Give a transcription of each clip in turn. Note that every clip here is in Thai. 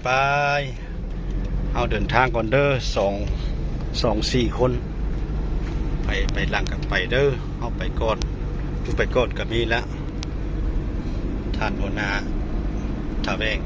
ไปเอาเดินทางก่อนเด้อ4 คนไปหลังกันไปเด้อเอาไปก่อนก็มีแล้วท่านหัวหน้าท่าแบง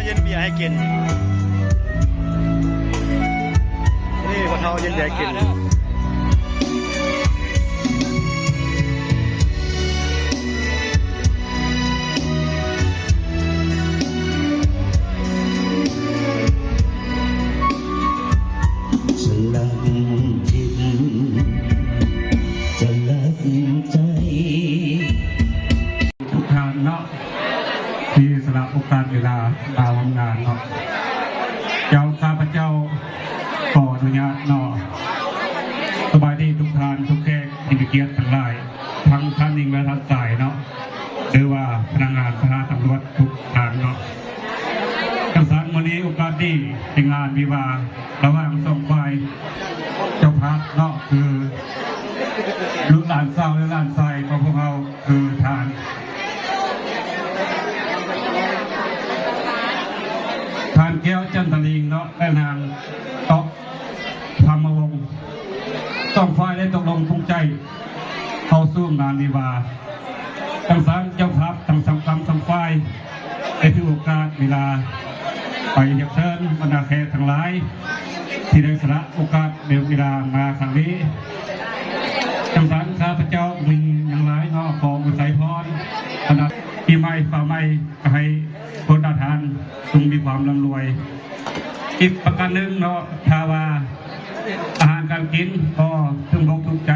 เย็นเบียร์ให้กินนี่พอเท่าเย็นเบียร์ให้กินฉันรักจริงจะรักใจทุกทางเนาะที่สละโอกาสเวลาตาวงานเนาะเจ้าข้าพเจ้าขออนุญาตเนาะสบายดีทุกทานทุกแขกที่มีเกียรติทั้งหลายทั้งท่านยิงและท่านสายเนาะหรือว่าพนักงานพนักตำรวจทุกทานเนาะกษัตริย์วันนี้โอกาสดีในงานวิวาห์ระหว่างสองฝ่ายเจ้าภาพเนาะคือลูกหลานสาวและหลานชายของพวกเราคือทานแก้วจันทลิงเนาะและนางต๊อกธรรมวงศ์ต้องฝ่ายได้ตกลงปรุงใจเข้าสู่งานวิวาห์ทั้งสามเจ้าภาพทั้งสามทั้งฝ่ายได้ถือโอกาสเวลาไปเยี่ยมเชิญบรรดาแขกทั้งหลายที่ได้สละโอกาสเวลามาครั้งนี้ทั้งสามข้าพเจ้ามีอย่างไรเนาะขออุทัยพรบรรดาปีใหม่ฝ่าใหม่ให้คนทานจงมีความร่ำรวยอีกประการหนึ่งเนาะถ้าว่าอาหารการกินพอถึงลงถูกใจ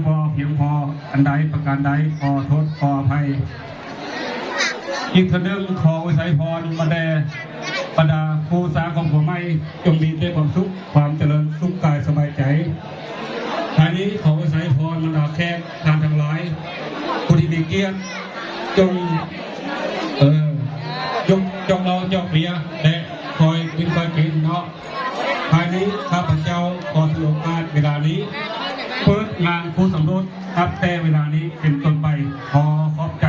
พอเพียงพออันใดประการใดขอโทษขออภัยอีกคนหนึ่งขออุทัยพรมาแด่บรรดาผู้สร้างของผมไม่จงมีแต่ความสุขความเจริญสุขกายสบายใจท่านี้ขออุทัยพรบรรดาแขกทานทั้งหลายผู้ที่มีเกียรติจงเราเจ้าเบียร์และคอยกินเนาะภายนี้ข้าพเจ้าขอถือโอกาสเวลานี้เปิดงานผู้สำรวจนับแต่เวลานี้เป็นต้นไปขอขอบใจ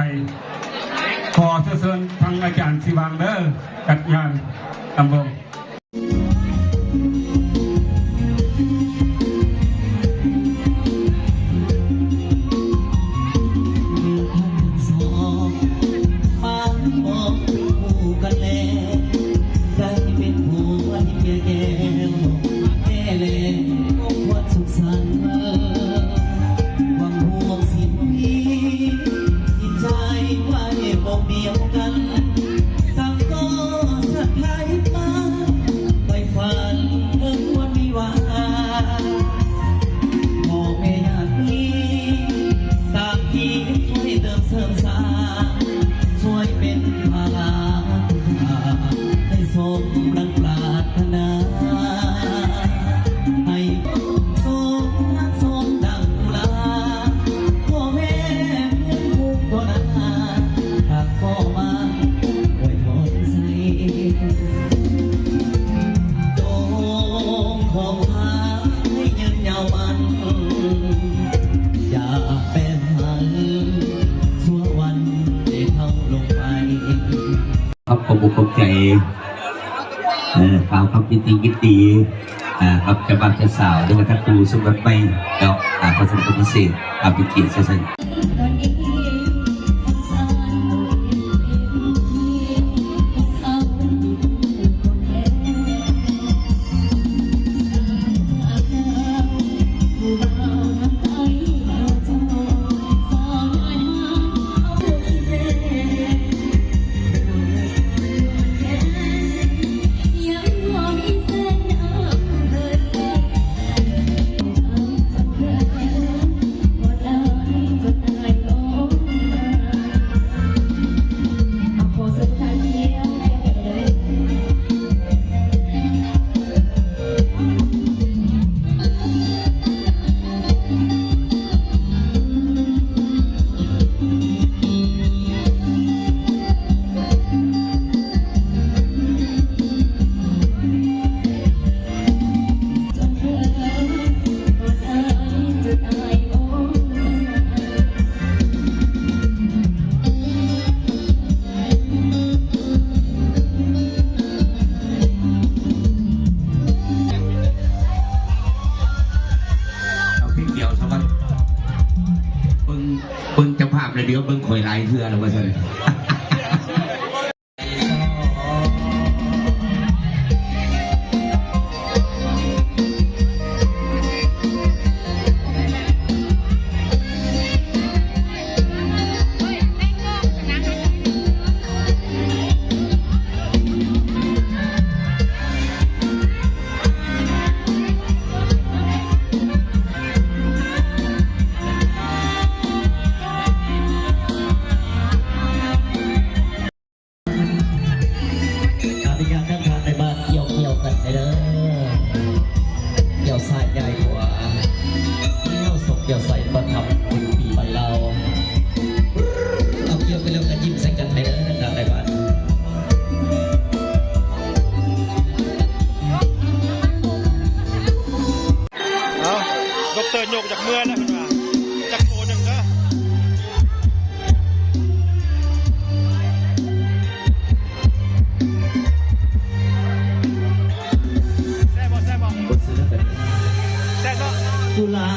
ขอเชิญทางอาจารย์ศิวังเด้อจัดงานตำบลบุคคลใจข่าวคำยินดีครับจะบางจะสาวด้วยนะครับครูสมบัติไปแล้วขอแสดงความพิเศษเป็นเกียรติเช่น เดี๋ยวเบิ่งข่อยหลายเทื่อแล้วว่าซั่น การที่การทางในบ้านเกี่ยวกันไปเด้อเกี่ยวสายใหญ่กว่าเกี่ยวศพเกี่ยวใส่ประทับปีใบเราเอาเกี่ยวไปเร็วกันยิ้มใส่กันไปเด้อทางในบ้าน เอาดอกเตอร์โยกจากเมื่อแล้วเป็นว่าจากโกหนึ่งนะแซ่บบ่แซ่บบ่ บทซื้อกัน แซ่บเนาะ กุลา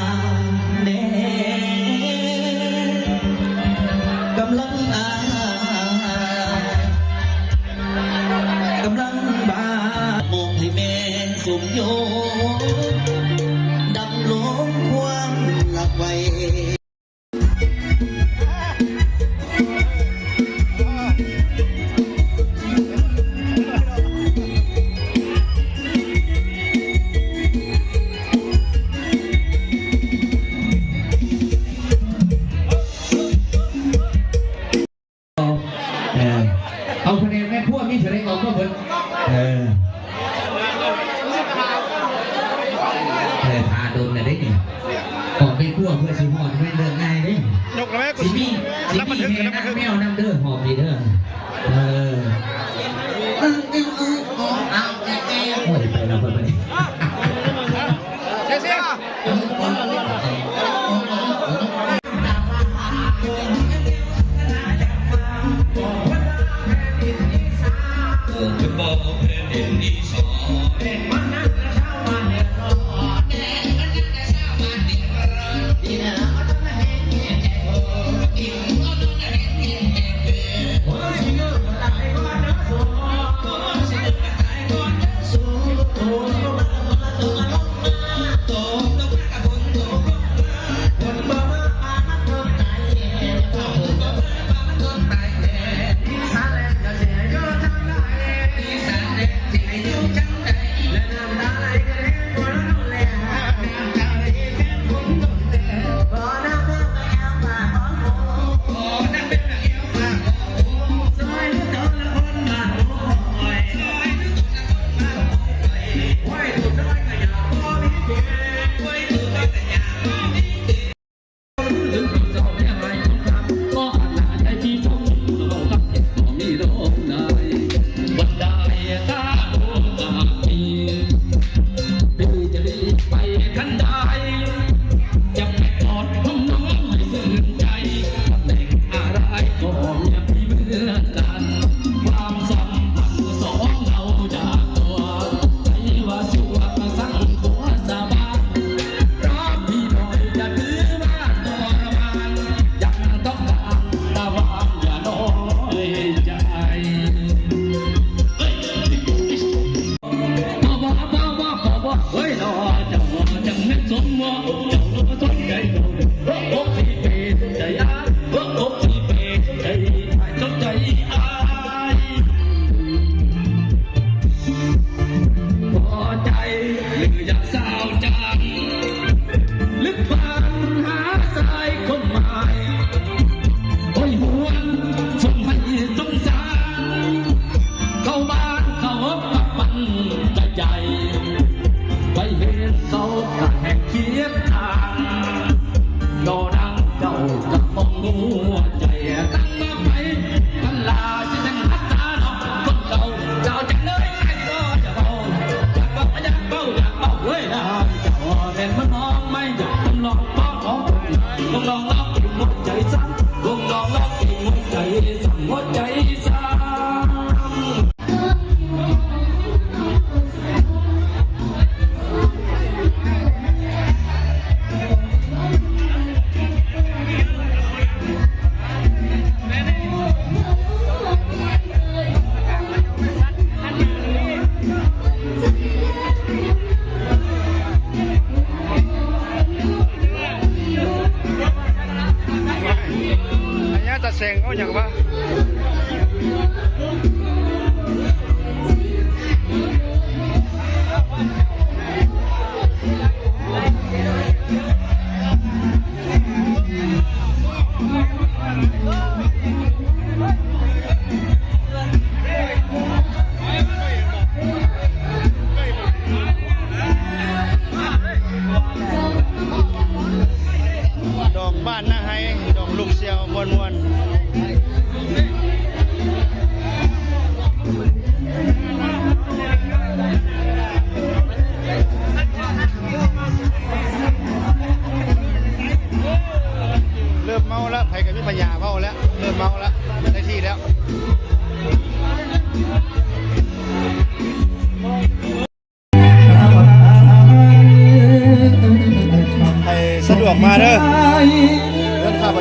เน่กำลังกำลังบามองให้แม่สมโยดำลงความหลักไว้ เอาคะแนนแม่พวกนี่แสดงออกก็เบิดทาโดนน่ะได้นี่ออกไปคั่วเพื่อสิหอดไม่เดินง่ายเด้ ยกแล้วแม่กู สิมีสิ รับบัน มี ทึก แม่ รับบันทึก แมวน้ำเด้อหอมดีเด้อโอ้ยไปแล้วไป เสียเสีย เ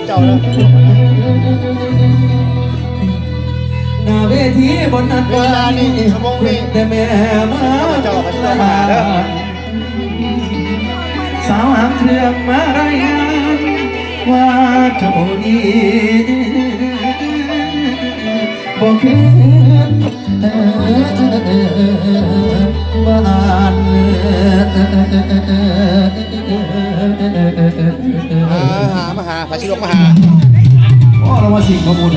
เจ้าแล้ว หน้าเวทีบนนั้นว่านี่แต่แม่มา เจ้าก็จะมาเด้อ สาวหางเครื่องมารายงานว่าเจ้าดีบอกคืนบ้าน มาหาพาชิลกมาหา พ่อเรามาสิ่งข้อมูล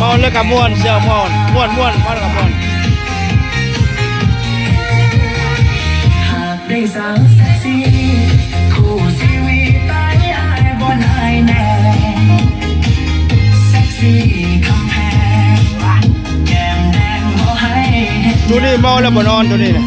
มอนแล้วกับมวนเสี่ยวมอนมวนแล้วกับมวน หากได้สาวเซ็กซี่คู่ชีวิตตายอายบ่นายแน่เซ็กซี่คำแพงแก้มแดงบ่ให้ ดูนี่เมาแล้วบ่นอนดูนี่นะ